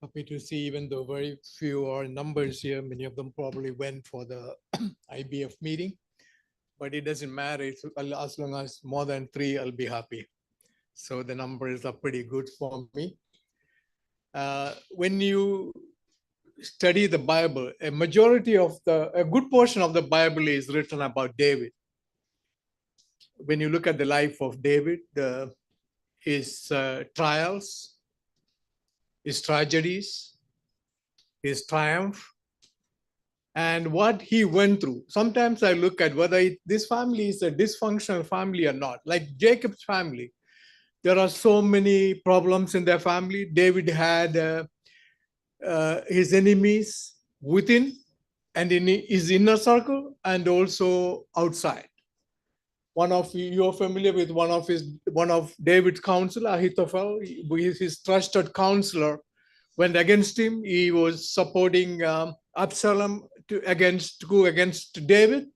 Happy to see, even though very few are numbers here, many of them probably went for the IBF meeting, but it doesn't matter. As long as more than three, I'll be happy. So the numbers are pretty good for me. When you study the Bible, a good portion of the Bible is written about David. When you look at the life of David, his trials, his tragedies, his triumph, and what he went through. Sometimes I look at whether this family is a dysfunctional family or not. Like Jacob's family, there are so many problems in their family. David had his enemies within and in his inner circle and also outside. You're familiar with one of David's counselor, Ahithophel, his trusted counselor, went against him. He was supporting Absalom to go against David,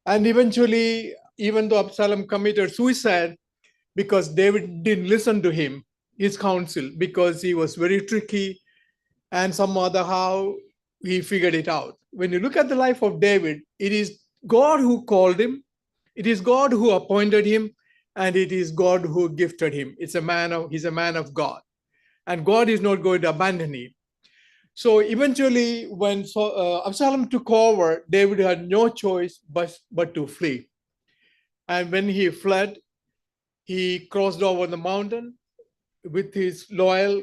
and eventually, even though Absalom committed suicide because David didn't listen to him, his counsel, because he was very tricky, and some other how he figured it out. When you look at the life of David, it is God who called him, it is God who appointed him, and it is God who gifted him. He's a man of God, and God is not going to abandon him. So eventually, when Absalom took over, David had no choice but to flee. And when he fled, he crossed over the mountain with his loyal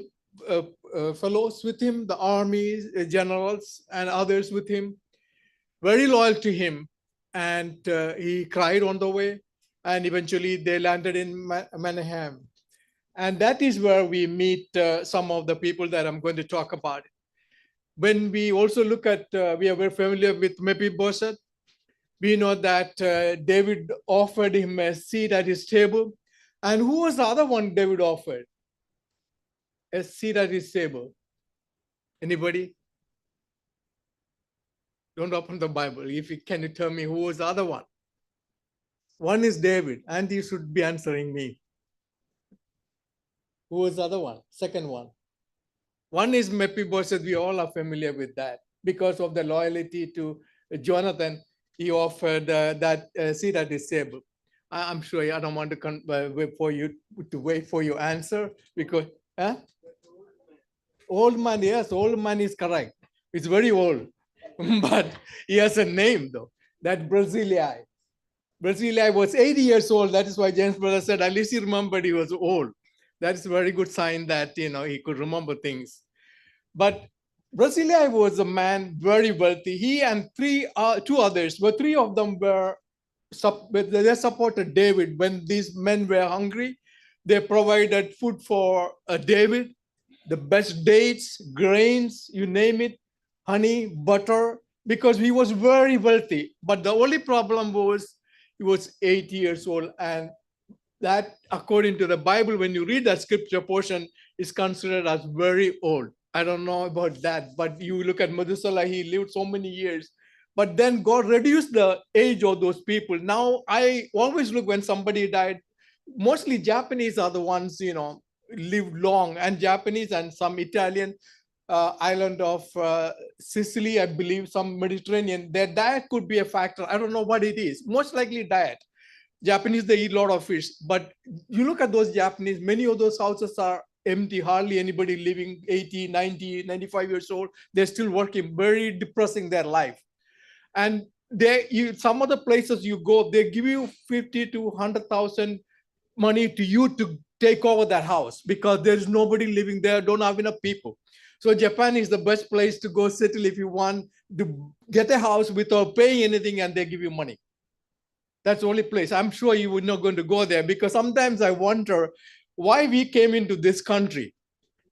fellows with him, the armies, generals, and others with him, very loyal to him. And he cried on the way, and eventually they landed in Manahem. And that is where we meet some of the people that I'm going to talk about. When we also look at, we are very familiar with Mephibosheth. We know that David offered him a seat at his table. And who was the other one David offered a seat at his table? Anybody? Don't open the Bible. Can you tell me who was the other one? One is David, and you should be answering me. Who was the other one? Second one. One is Mephibosheth. We all are familiar with that. Because of the loyalty to Jonathan, he offered that seat at his table. I'm sure I don't want to wait for your answer because old man, yes, old man is correct. It's very old, but he has a name though. That Barzillai. Barzillai was 80 years old. That is why James brother said at least he remembered he was old. That is a very good sign that he could remember things. But Barzillai was a man very wealthy. He and two others, but three of them they supported David when these men were hungry. They provided food for David, the best dates, grains, you name it, honey, butter, because he was very wealthy. But the only problem was he was 80 years old, and that, according to the Bible, when you read that scripture portion, is considered as very old. I don't know about that, but you look at Methuselah, he lived so many years. But then God reduced the age of those people. Now I always look when somebody died, mostly Japanese are the ones, lived long, and Japanese and some Italian island of Sicily, I believe, some Mediterranean, their diet could be a factor. I don't know what it is. Most likely diet. Japanese, they eat a lot of fish. But you look at those Japanese, many of those houses are empty, hardly anybody living 80, 90, 95 years old. They're still working, very depressing their life. And some other places you go, they give you 50 to 100,000 money to you to take over that house because there's nobody living there, don't have enough people. So Japan is the best place to go settle if you want to get a house without paying anything, and they give you money. That's the only place. I'm sure you were not going to go there because sometimes I wonder why we came into this country.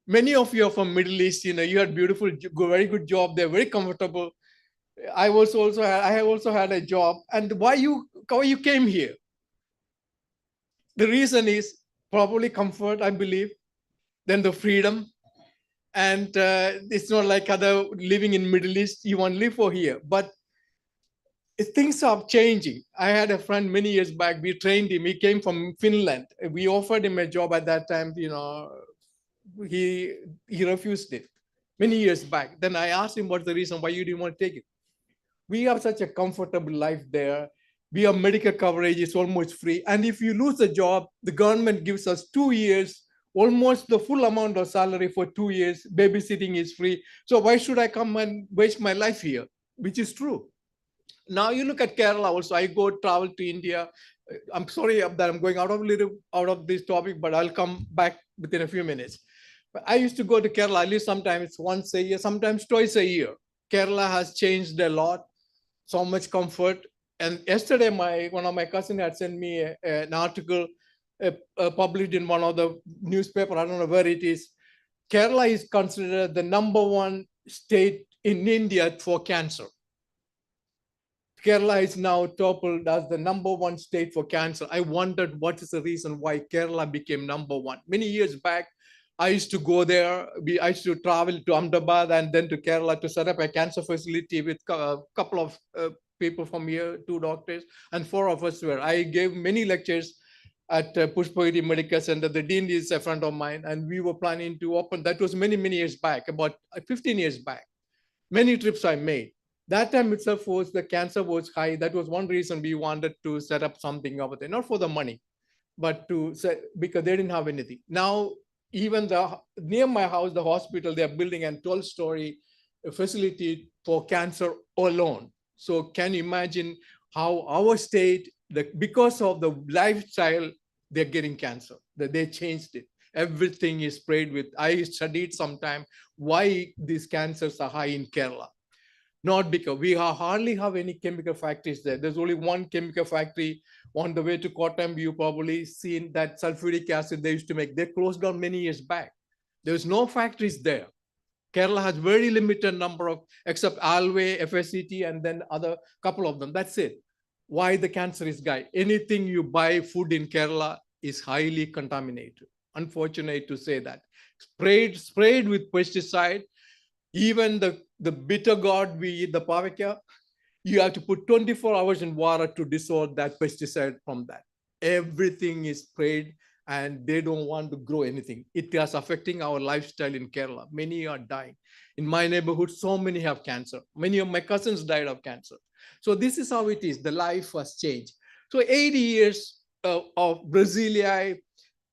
Many of you are from Middle East, you had beautiful, very good job. They're very comfortable. I have also had a job. And why you came here? The reason is probably comfort, I believe, then the freedom. And it's not like other living in Middle East, you want to live for here. But things are changing. I had a friend many years back, we trained him. He came from Finland. We offered him a job at that time, he refused it. many years back. Then I asked him what's the reason why you didn't want to take it. We have such a comfortable life there. We have medical coverage, it's almost free. And if you lose a job, the government gives us 2 years, almost the full amount of salary for 2 years. Babysitting is free. So why should I come and waste my life here? Which is true. Now you look at Kerala also. I go travel to India. I'm sorry that I'm going out of this topic, but I'll come back within a few minutes. But I used to go to Kerala at least sometimes once a year, sometimes twice a year. Kerala has changed a lot, so much comfort. And yesterday, one of my cousins had sent me an article published in one of the newspaper. I don't know where it is. Kerala is considered the number one state in India for cancer. Kerala is now toppled as the number one state for cancer. I wondered what is the reason why Kerala became number one. Many years back, I used to go there. I used to travel to Ahmedabad and then to Kerala to set up a cancer facility with a couple of people from here, 2 doctors, and 4 of us were. I gave many lectures at Pushpagiri Medical Center. The dean is a friend of mine, and we were planning to open. That was many, many years back, about 15 years back. Many trips I made. That time itself was the cancer was high. That was one reason we wanted to set up something over there, not for the money, but to say, because they didn't have anything. Now, even near my house, the hospital, they're building a 12-story facility for cancer alone. So can you imagine how our state, because of the lifestyle, they're getting cancer, that they changed it. Everything is sprayed with, I studied sometime why these cancers are high in Kerala. Not because we hardly have any chemical factories there. There's only one chemical factory on the way to Kottayam. You probably seen that sulfuric acid they used to make. They closed down many years back. There's no factories there. Kerala has very limited number of, except Alway, FSCT, and then other couple of them. That's it. Why the cancer is high? Anything you buy food in Kerala is highly contaminated. Unfortunate to say that. Sprayed with pesticide. Even the bitter gourd we eat, the pavika, you have to put 24 hours in water to dissolve that pesticide from that. Everything is sprayed and they don't want to grow anything. It is affecting our lifestyle in Kerala. Many are dying. In my neighborhood, so many have cancer. Many of my cousins died of cancer. So this is how it is. The life has changed. So 80 years of Brasilia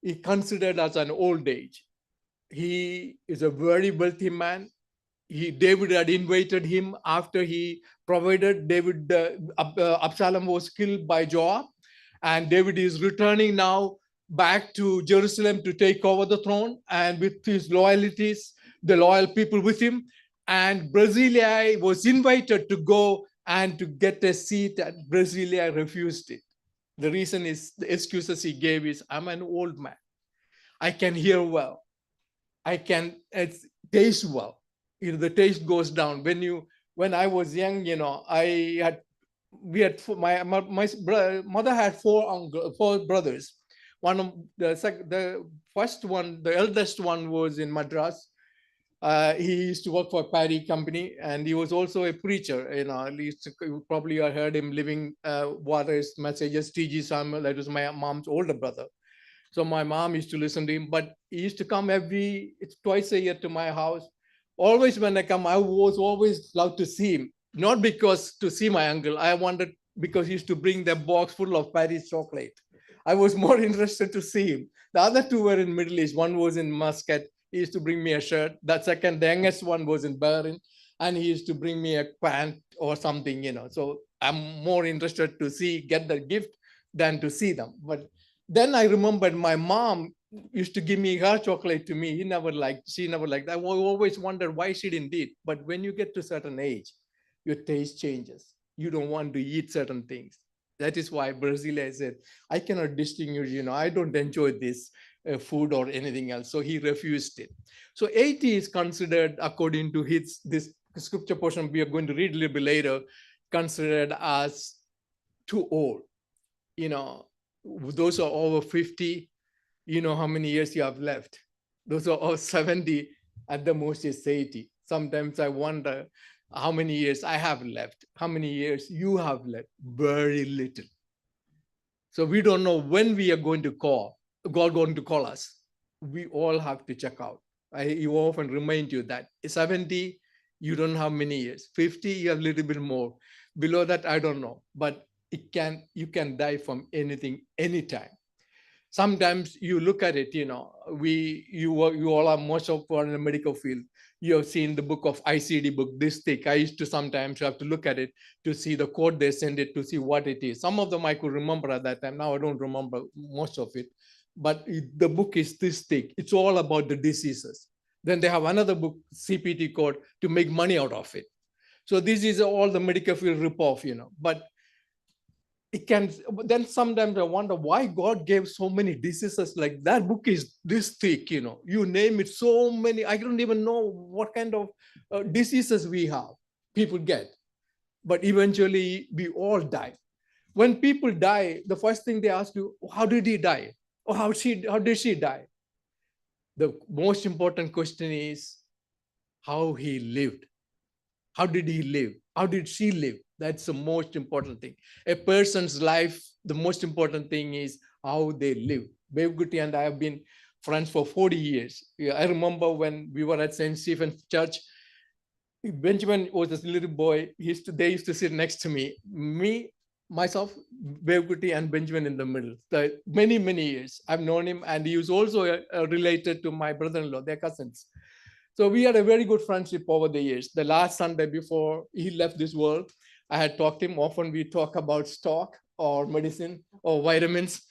is considered as an old age. He is a very wealthy man. David had invited him after he provided David. Absalom was killed by Joab, and David is returning now back to Jerusalem to take over the throne, and with his loyalties, the loyal people with him. And Brasilia was invited to go and to get a seat, and Brasilia refused it. The reason is the excuses he gave is, I'm an old man. I can hear well. I can taste well. The taste goes down. When I was young, my mother had 4 brothers. One of the first one, the eldest one, was in Madras. He used to work for a Paddy company, and he was also a preacher. At least you probably heard him living Waters Messages, T.G. Samuel. That was my mom's older brother. So my mom used to listen to him, but he used to come twice a year to my house. Always when I come, I was always loved to see him. Not because to see my uncle, I wanted because he used to bring the box full of Paris chocolate. I was more interested to see him. The other 2 were in Middle East. One was in Muscat. He used to bring me a shirt. That second, the youngest one was in Bahrain, and he used to bring me a pant or something, So I'm more interested to get the gift than to see them. But then I remembered my mom used to give me her chocolate to me. She never liked. I always wondered why she didn't eat. But when you get to a certain age, your taste changes. You don't want to eat certain things. That is why Brasilia said, I cannot distinguish, I don't enjoy this food or anything else. So he refused it. So 80 is considered, according to this scripture portion we are going to read a little bit later, considered as too old. Those are over 50, how many years you have left. Those are all 70, at the most is 80. Sometimes I wonder how many years I have left, how many years you have left. Very little. So we don't know when we are going to God going to call us. We all have to check out. You often remind you that 70, you don't have many years. 50, you have a little bit more. Below that, I don't know. But you can die from anything, anytime. Sometimes you look at it, you all are most of in the medical field. You have seen the book of ICD book this thick. I used to sometimes have to look at it to see the code they send it to see what it is. Some of them I could remember at that time. Now I don't remember most of it. But the book is this thick. It's all about the diseases. Then they have another book, CPT code, to make money out of it. So this is all the medical field rip-off, But it can, then sometimes I wonder why God gave so many diseases. Like that book is this thick, you name it, so many. I don't even know what kind of diseases we have, people get. But eventually we all die. When people die, the first thing they ask you, how did he die? Or how did she die? The most important question is how he lived. How did he live? How did she live? That's the most important thing. A person's life, the most important thing is how they live. Bev Gutti and I have been friends for 40 years. I remember when we were at St. Stephen's Church, Benjamin was a little boy. They used to sit next to me, myself, Bev Gutti, and Benjamin in the middle. So many, many years. I've known him, and he was also related to my brother-in-law. They're cousins. So we had a very good friendship over the years. The last Sunday before he left this world, I had talked to him. Often we talk about stock or medicine or vitamins.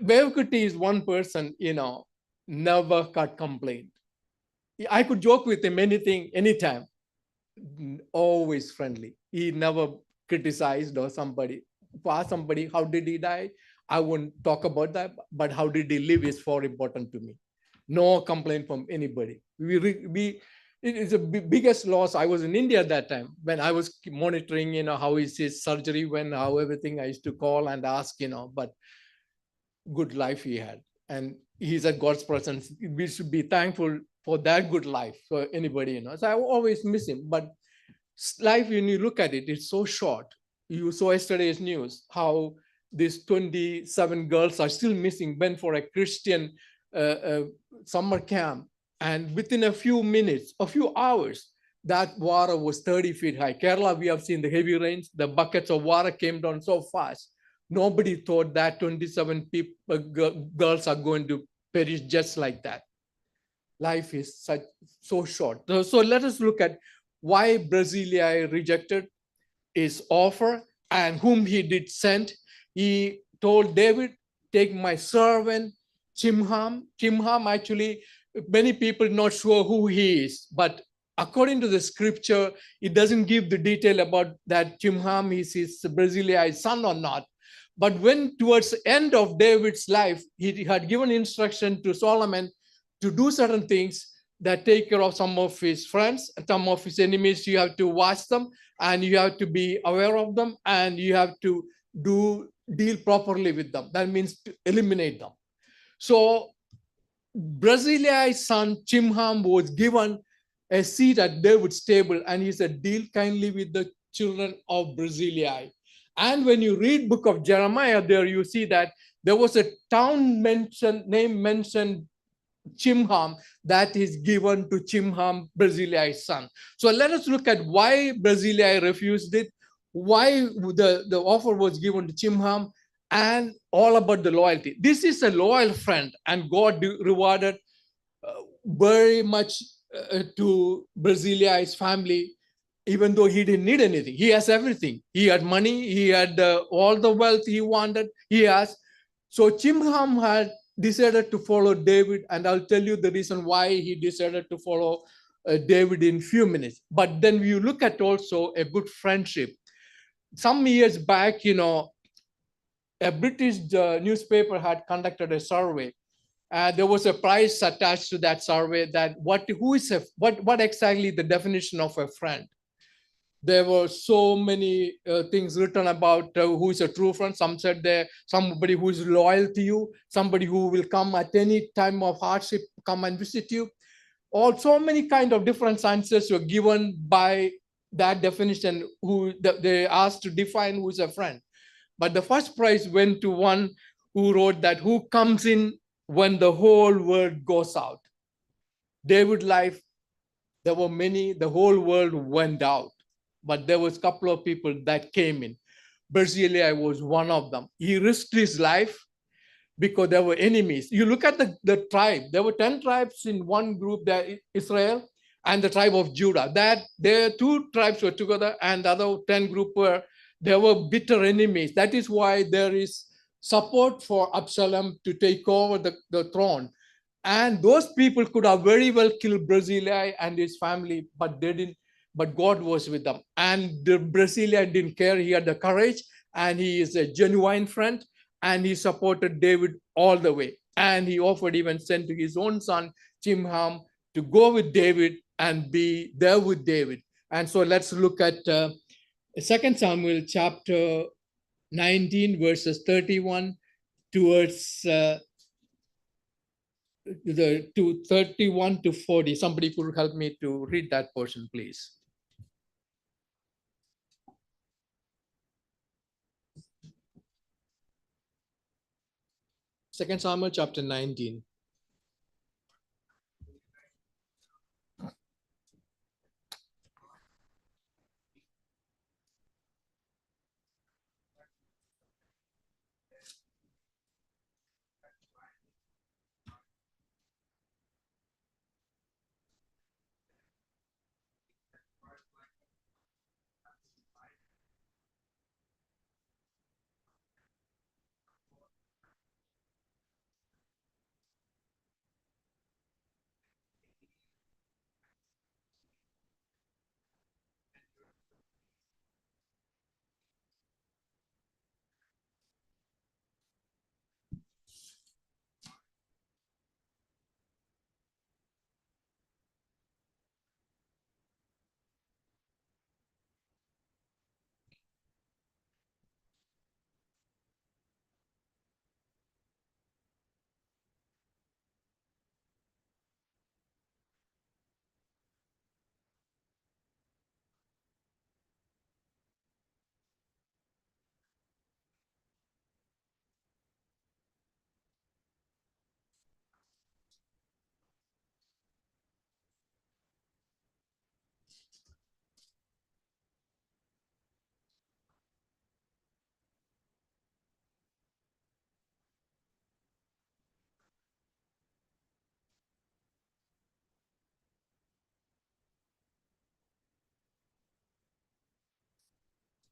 Bev Kuti is one person, never got complaint. I could joke with him anything, anytime. Always friendly. He never criticized or ask somebody, how did he die? I won't talk about that, but how did he live is more important to me. No complaint from anybody. It is the biggest loss. I was in India at that time when I was monitoring, how is his surgery, how everything. I used to call and ask, but good life he had. And he's a God's person. We should be thankful for that good life for anybody, So I always miss him. But life, when you look at it, it's so short. You saw yesterday's news how these 27 girls are still missing, went for a Christian summer camp. And within a few minutes, a few hours, that water was 30 feet high. Kerala, we have seen the heavy rains. The buckets of water came down so fast. Nobody thought that 27 girls are going to perish just like that. Life is so short. So let us look at why Barzillai rejected his offer and whom he did send. He told David, take my servant, Chimham. Chimham, actually, many people not sure who he is, but according to the scripture, it doesn't give the detail about that Chimham is his Barzillai's son or not. But when towards the end of David's life, he had given instruction to Solomon to do certain things that take care of some of his friends, some of his enemies. You have to watch them and you have to be aware of them and you have to deal properly with them. That means to eliminate them. So Barzillai's son Chimham was given a seat at David's table and he said, deal kindly with the children of Barzillai. And when you read book of Jeremiah there, you see that there was a name mentioned Chimham that is given to Chimham, Barzillai's son. So let us look at why Barzillai refused it, why the offer was given to Chimham, and all about the loyalty. This is a loyal friend, and God rewarded very much to Barzillai's family, even though he didn't need anything. He has everything. He had money. He had all the wealth he wanted. He has. So Chimham had decided to follow David, and I'll tell you the reason why he decided to follow David in few minutes. But then you look at also a good friendship. Some years back, a British newspaper had conducted a survey. There was a prize attached to that survey that what exactly the definition of a friend. There were so many things written about who is a true friend. Some said there somebody who is loyal to you, somebody who will come at any time of hardship, come and visit you. So many kind of different answers were given by that definition, who they asked to define who is a friend. But the first prize went to one who wrote that who comes in when the whole world goes out. David's life, there were many, the whole world went out, but there was a couple of people that came in. Barzillai was one of them. He risked his life because there were enemies. You look at the tribe, there were 10 tribes in one group, that Israel and the tribe of Judah. That their two tribes were together, and the other 10 group there were bitter enemies. That is why there is support for Absalom to take over the throne. And those people could have very well killed Barzillai and his family, but they didn't. But God was with them. And the Barzillai didn't care. He had the courage, and he is a genuine friend, and he supported David all the way. And he offered, even sent to his own son, Chimham, to go with David and be there with David. And so let's look at 2 Samuel chapter 19, verses 31 towards to 31 to 40. Somebody could help me to read that portion, please. Second Samuel chapter 19.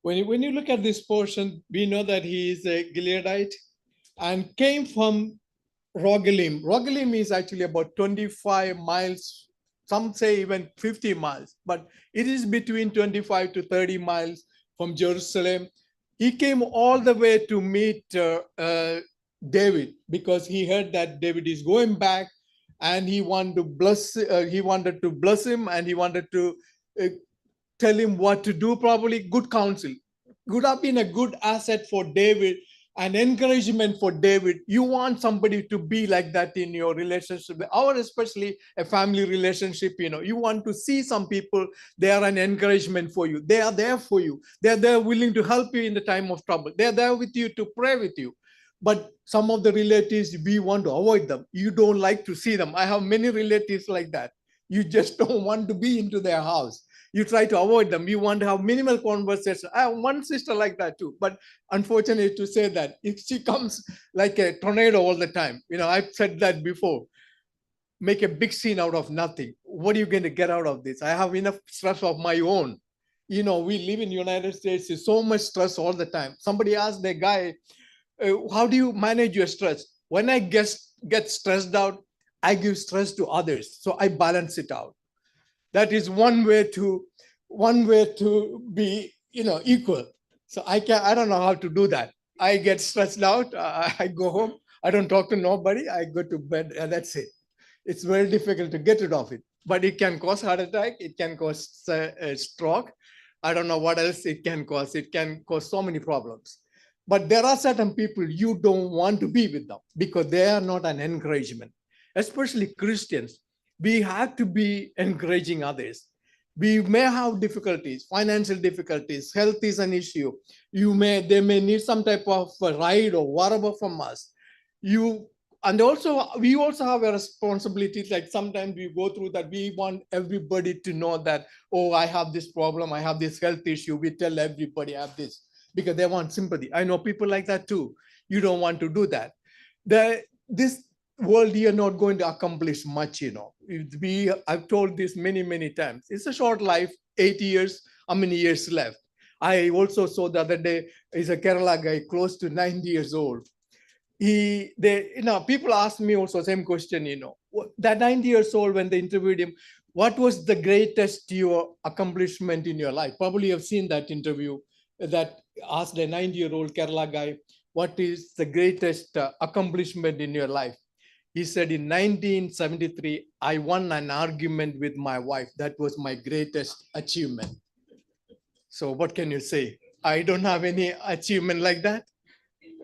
When you look at this portion, we know that he is a Gileadite and came from Rogelim. Rogelim is actually about 25 miles, some say even 50 miles, but it is between 25 to 30 miles from Jerusalem. He came all the way to meet David because he heard that David is going back, and he wanted to bless. He wanted to bless him, and he wanted to uh, tell him what to do. Probably good counsel. Could have been a good asset for David, an encouragement for David. You want somebody to be like that in your relationship, or especially a family relationship. You want to see some people, they are an encouragement for you. They are there for you. They're there willing to help you in the time of trouble. They're there with you to pray with you. But some of the relatives, we want to avoid them. You don't like to see them. I have many relatives like that. You just don't want to be into their house. You try to avoid them. You want to have minimal conversation. I have one sister like that too. But unfortunately to say that, if she comes like a tornado all the time, I've said that before, make a big scene out of nothing. What are you going to get out of this? I have enough stress of my own. We live in United States. There's so much stress all the time. Somebody asked the guy, how do you manage your stress? When I get stressed out, I give stress to others. So I balance it out. That is one way to be equal. So I don't know how to do that. I get stressed out. I go home. I don't talk to nobody. I go to bed, and that's it. It's very difficult to get rid of it, but it can cause heart attack. It can cause a stroke. I don't know what else it can cause. It can cause so many problems. But there are certain people you don't want to be with them because they are not an encouragement, especially Christians. We have to be encouraging others. We may have difficulties, financial difficulties, health is an issue. They may need some type of ride or whatever from us. You and also we also have a responsibility. Like sometimes we go through that, we want everybody to know that, oh, I have this problem, I have this health issue. We tell everybody I have this because they want sympathy. I know people like that too. You don't want to do that. This world, you're not going to accomplish much. I've told this many times. It's a short life, 80 years. How many years left? I also saw the other day is a Kerala guy close to 90 years old. People ask me also same question, that 90 years old, when they interviewed him, what was the greatest your accomplishment in your life? Probably you've seen that interview that asked a 90-year-old Kerala guy, what is the greatest accomplishment in your life? He said, in 1973, I won an argument with my wife. That was my greatest achievement. So what can you say? I don't have any achievement like that,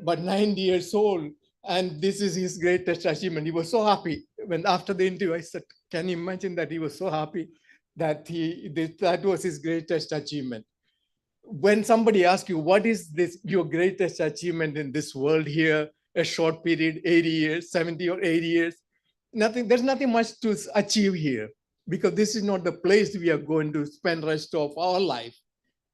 but 90 years old, and this is his greatest achievement. He was so happy when after the interview, I said, can you imagine that he was so happy that that was his greatest achievement? When somebody asks you, what is this your greatest achievement in this world here, a short period, 80 years, 70 or 80 years, there's nothing much to achieve here, because this is not the place we are going to spend rest of our life.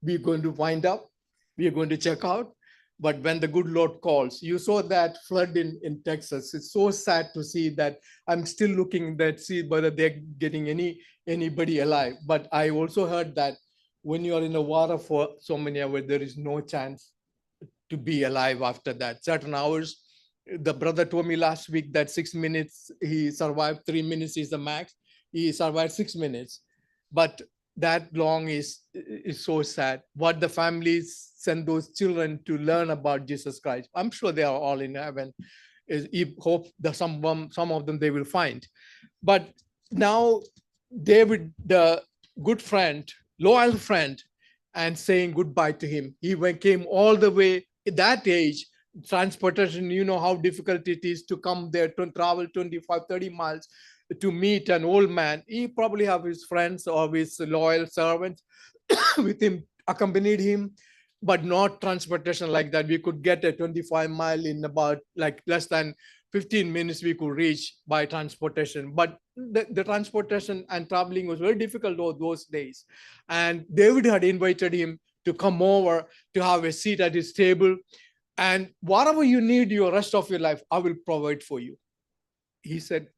We're going to wind up, we are going to check out. But when the good Lord calls, you saw that flood in Texas. It's so sad to see that. I'm still looking that, see whether they're getting anybody alive. But I also heard that when you are in the water for so many hours, there is no chance to be alive after that. Certain hours, the brother told me last week that 6 minutes, he survived. 3 minutes is the max. He survived 6 minutes. But that long is so sad. What the families send those children to learn about Jesus Christ. I'm sure they are all in heaven. Hope that some of them they will find. But now David, the good friend, loyal friend, and saying goodbye to him. He came all the way at that age. Transportation, you know how difficult it is to come there, to travel 25-30 miles to meet an old man. He probably have his friends or his loyal servants with him, accompanied him, but not transportation like that. We could get a 25-mile in about like less than 15 minutes. We could reach by transportation, but the transportation and traveling was very difficult those days. And David had invited him to come over to have a seat at his table, and whatever you need your rest of your life, I will provide for you. He said,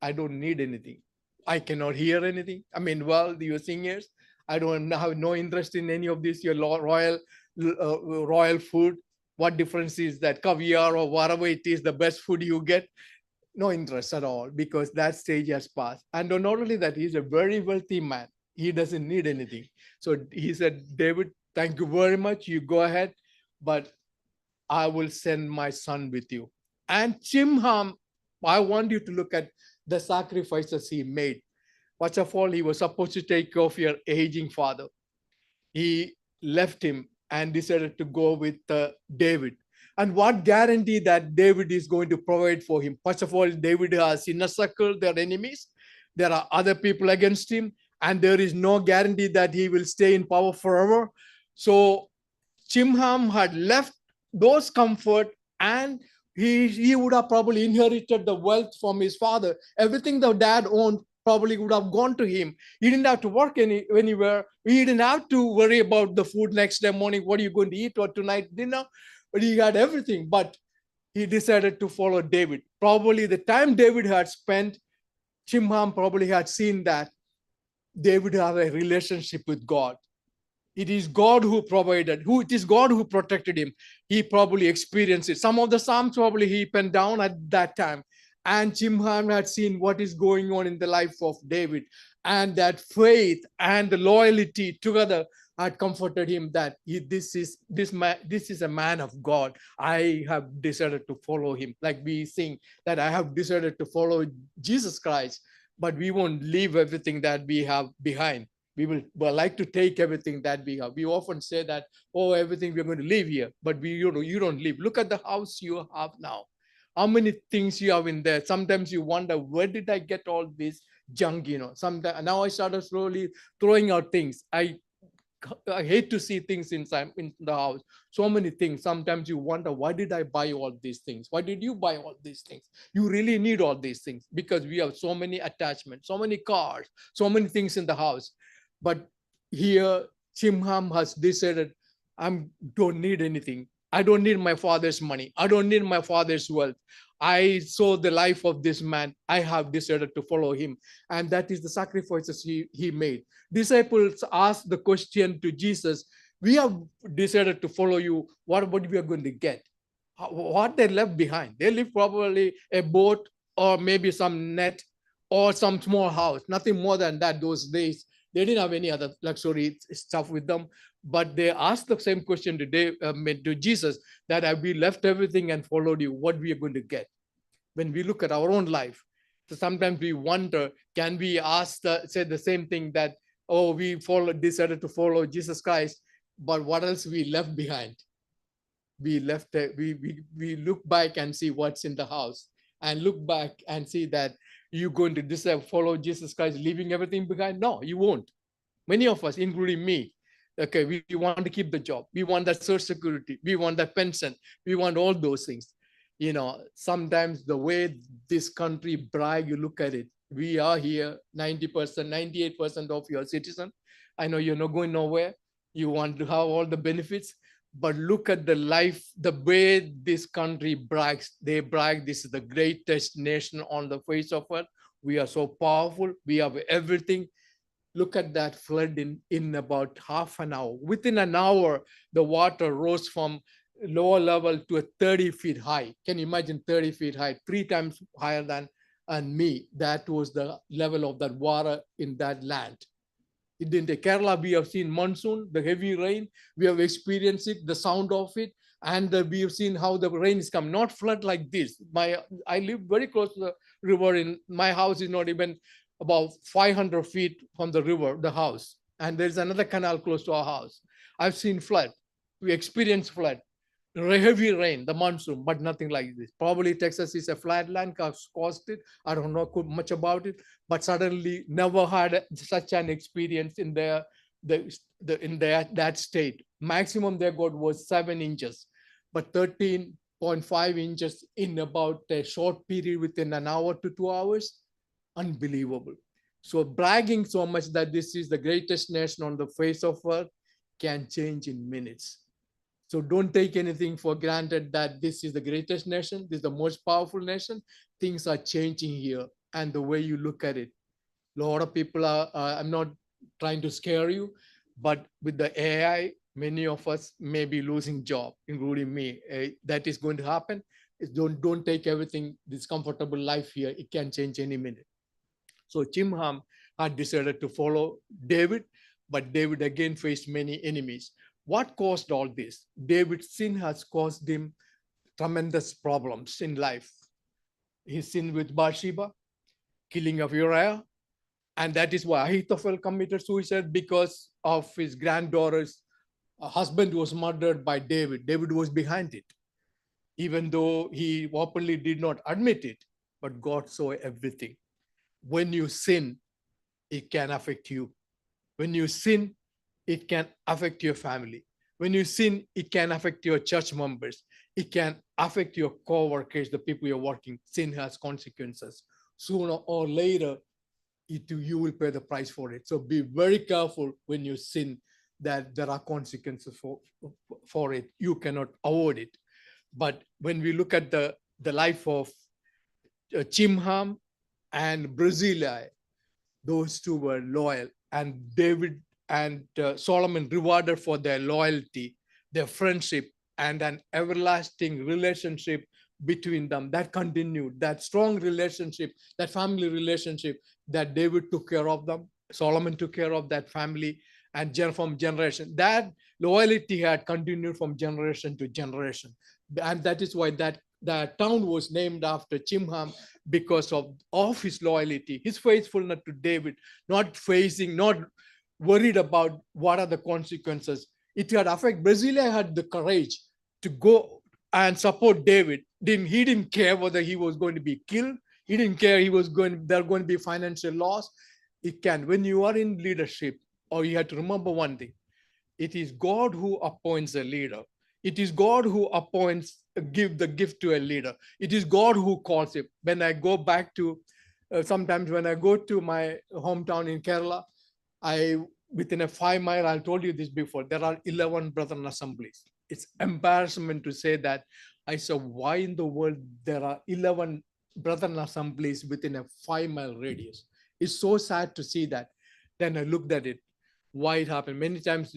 I don't need anything. I cannot hear anything. I mean, well, you're singers. I don't have no interest in any of this, your royal food. What difference is that? Caviar or whatever it is, the best food you get. No interest at all, because that stage has passed. And not only that, he's a very wealthy man. He doesn't need anything. So he said, David, thank you very much. You go ahead, but I will send my son with you. And Chimham, I want you to look at the sacrifices he made. First of all, he was supposed to take care of your aging father. He left him and decided to go with David. And what guarantee that David is going to provide for him? First of all, David has inner circle, their enemies. There are other people against him, and there is no guarantee that he will stay in power forever. So Chimham had left those comfort, and he would have probably inherited the wealth from his father. Everything the dad owned probably would have gone to him. He didn't have to work anywhere. He didn't have to worry about the food next day morning. What are you going to eat or tonight dinner? But he had everything. But he decided to follow David. Probably the time David had spent, Chimham probably had seen that David had a relationship with God. It is God who provided, it is God who protected him. He probably experienced it. Some of the Psalms probably he penned down at that time. And Chimham had seen what is going on in the life of David. And that faith and the loyalty together had comforted him that this is a man of God. I have decided to follow him. Like we sing that I have decided to follow Jesus Christ, but we won't leave everything that we have behind. We will like to take everything that we have. We often say that, oh, everything we're going to leave here, but you don't leave. Look at the house you have now. How many things you have in there? Sometimes you wonder, where did I get all this junk? Sometimes now I started slowly throwing out things. I I hate to see things inside in the house. So many things. Sometimes you wonder, why did I buy all these things? Why did you buy all these things? You really need all these things because we have so many attachments, so many cars, so many things in the house. But here, Chimham has decided, I don't need anything. I don't need my father's money. I don't need my father's wealth. I saw the life of this man. I have decided to follow him. And that is the sacrifices he made. Disciples asked the question to Jesus, we have decided to follow you. What we are going to get? What they left behind? They left probably a boat or maybe some net or some small house. Nothing more than that those days. They didn't have any other luxury stuff with them. But they asked the same question to Jesus, that have we left everything and followed you? What we are going to get? When we look at our own life, so sometimes we wonder, can we say the same thing, that, oh, we decided to follow Jesus Christ, but what else we left behind? We look back and see what's in the house, and look back and see that you're going to decide follow Jesus Christ, leaving everything behind. No, you won't. Many of us, including me, okay, we want to keep the job, we want that social security, we want that pension, we want all those things. Sometimes the way this country brag, you look at it, we are here, 90%, 98% of your citizen. I know you're not going nowhere. You want to have all the benefits, but look at the life, the way this country brags. They brag, this is the greatest nation on the face of earth. We are so powerful. We have everything. Look at that flood in about half an hour. Within an hour, the water rose from lower level to a 30 feet high. Can you imagine 30 feet high, 3 times higher than me? That was the level of that water in that land. In the Kerala, we have seen monsoon, the heavy rain. We have experienced it, the sound of it, and we have seen how the rain is come. Not flood like this. I live very close to the river. In my house is not even about 500 feet from the river, the house, and there's another canal close to our house. I've seen flood. We experienced flood, heavy rain, the monsoon, but nothing like this. Probably Texas is a flat land, caused it. I don't know much about it, but suddenly never had such an experience in that state. Maximum they got was 7 inches, but 13.5 inches in about a short period within an hour to 2 hours. Unbelievable. So bragging so much that this is the greatest nation on the face of earth can change in minutes. So don't take anything for granted that this is the greatest nation, this is the most powerful nation. Things are changing here, and the way you look at it. A lot of people are, I'm not trying to scare you, but with the AI, many of us may be losing job, including me. That is going to happen. Don't take everything, this comfortable life here. It can change any minute. So Chimham had decided to follow David, but David again faced many enemies. What caused all this? David's sin has caused him tremendous problems in life. His sin with Bathsheba, killing of Uriah, and that is why Ahithophel committed suicide, because of his granddaughter's husband was murdered by David. David was behind it, even though he openly did not admit it, but God saw everything. When you sin, it can affect you. When you sin, it can affect your family. When you sin, it can affect your church members. It can affect your co-workers, the people you're working. Sin has consequences. Sooner or later, you will pay the price for it. So be very careful when you sin, that there are consequences for it. You cannot avoid it. But when we look at the life of Chimham and Barzillai, those two were loyal, and David and Solomon rewarded for their loyalty, their friendship, and an everlasting relationship between them that continued, that strong relationship, that family relationship, that David took care of them, Solomon took care of that family, and from generation. That loyalty had continued from generation to generation. And that is why that town was named after Chimham, because of his loyalty, his faithfulness to David, not worried about what are the consequences. It had affected. Barzillai had the courage to go and support David. He didn't care whether he was going to be killed. He didn't care there going to be financial loss. It can. When you are in leadership, or you have to remember one thing, It is God who appoints a leader. It is God who appoints, give the gift to a leader. It is God who calls him. When I go back to, sometimes when I go to my hometown in Kerala, I within a 5 mile, I told you this before, there are 11 brethren assemblies. It's embarrassment to say that. I said, why in the world there are 11 brethren assemblies within a 5 mile radius? It's so sad to see that. Then I looked at it, why it happened. Many times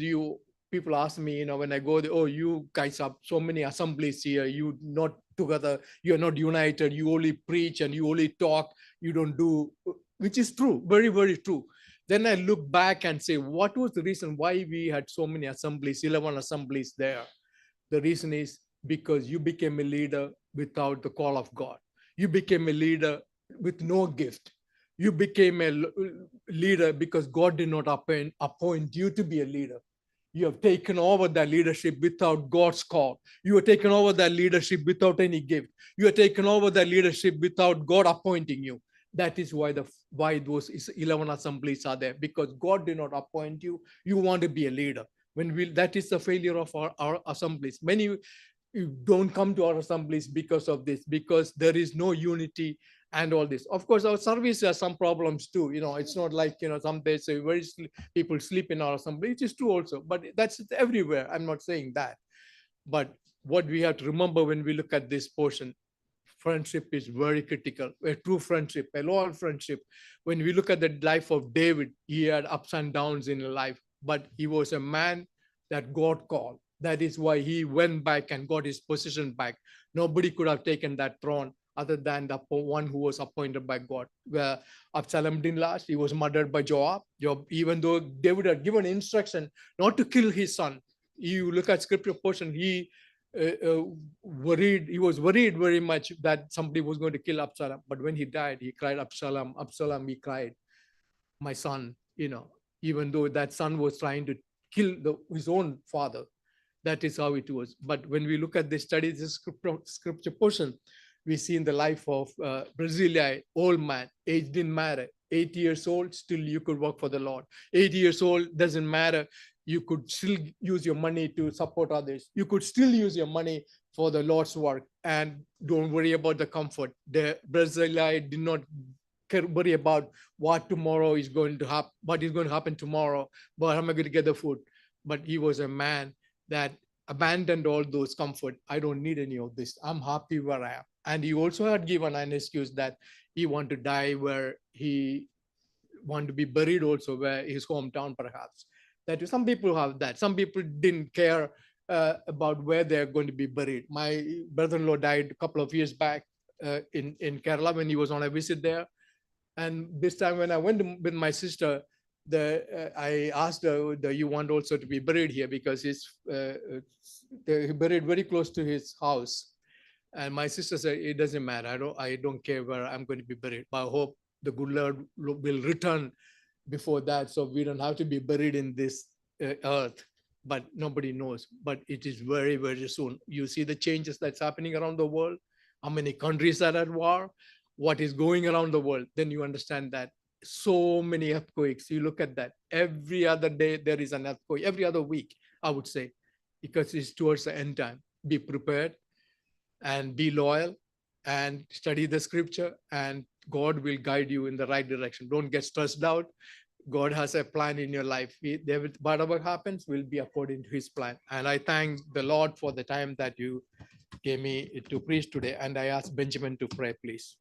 people ask me, when I go there, oh, you guys have so many assemblies here, you not together, you're not united, you only preach and you only talk, you don't do, which is true, very, very true. Then I look back and say, what was the reason why we had so many assemblies, 11 assemblies there? The reason is because you became a leader without the call of God. You became a leader with no gift. You became a leader because God did not appoint you to be a leader. You have taken over that leadership without God's call. You have taken over that leadership without any gift. You have taken over that leadership without God appointing you. That is why those 11 assemblies are there, because God did not appoint you. You want to be a leader. That is the failure of our assemblies. Many don't come to our assemblies because of this, because there is no unity and all this. Of course, our service has some problems too. It's not like, some days people sleep in our assembly. It is true also, but that's everywhere. I'm not saying that. But what we have to remember when we look at this portion, friendship is very critical. A true friendship, a loyal friendship. When we look at the life of David, he had ups and downs in life, but he was a man that God called. That is why he went back and got his position back. Nobody could have taken that throne other than the one who was appointed by God. Where Absalom didn't last, he was murdered by Joab. Even though David had given instruction not to kill his son, you look at scripture portion, he was worried very much that somebody was going to kill Absalom. But when he died, he cried, Absalom, Absalom, he cried, my son, even though that son was trying to kill his own father. That is how it was. But when we look at the studies, the scripture portion, we see in the life of Barzillai, old man, age didn't matter. 80 years old, still you could work for the Lord. 80 years old, doesn't matter. You could still use your money to support others. You could still use your money for the Lord's work, and don't worry about the comfort. The Barzillai did not worry about what tomorrow is going to happen, what is going to happen tomorrow, but how am I going to get the food? But he was a man that abandoned all those comfort. I don't need any of this. I'm happy where I am. And he also had given an excuse that he wanted to die where he wanted to be buried also, where his hometown perhaps. That some people have that. Some people didn't care about where they're going to be buried. My brother-in-law died a couple of years back in Kerala when he was on a visit there. And this time when I went with my sister, I asked her, do you want also to be buried here? Because he's buried very close to his house. And my sister said, it doesn't matter. I don't care where I'm going to be buried. But I hope the good Lord will return before that, so we don't have to be buried in this earth. But nobody knows. But it is very, very soon. You see the changes that's happening around the world, how many countries are at war, what is going around the world. Then you understand that so many earthquakes. You look at that. Every other day there is an earthquake. Every other week, I would say, because it's towards the end time. Be prepared and be loyal and study the scripture, and God will guide you in the right direction. Don't get stressed out. God has a plan in your life. Whatever happens will be according to his plan. And I thank the Lord for the time that you gave me to preach today. And I ask Benjamin to pray, please.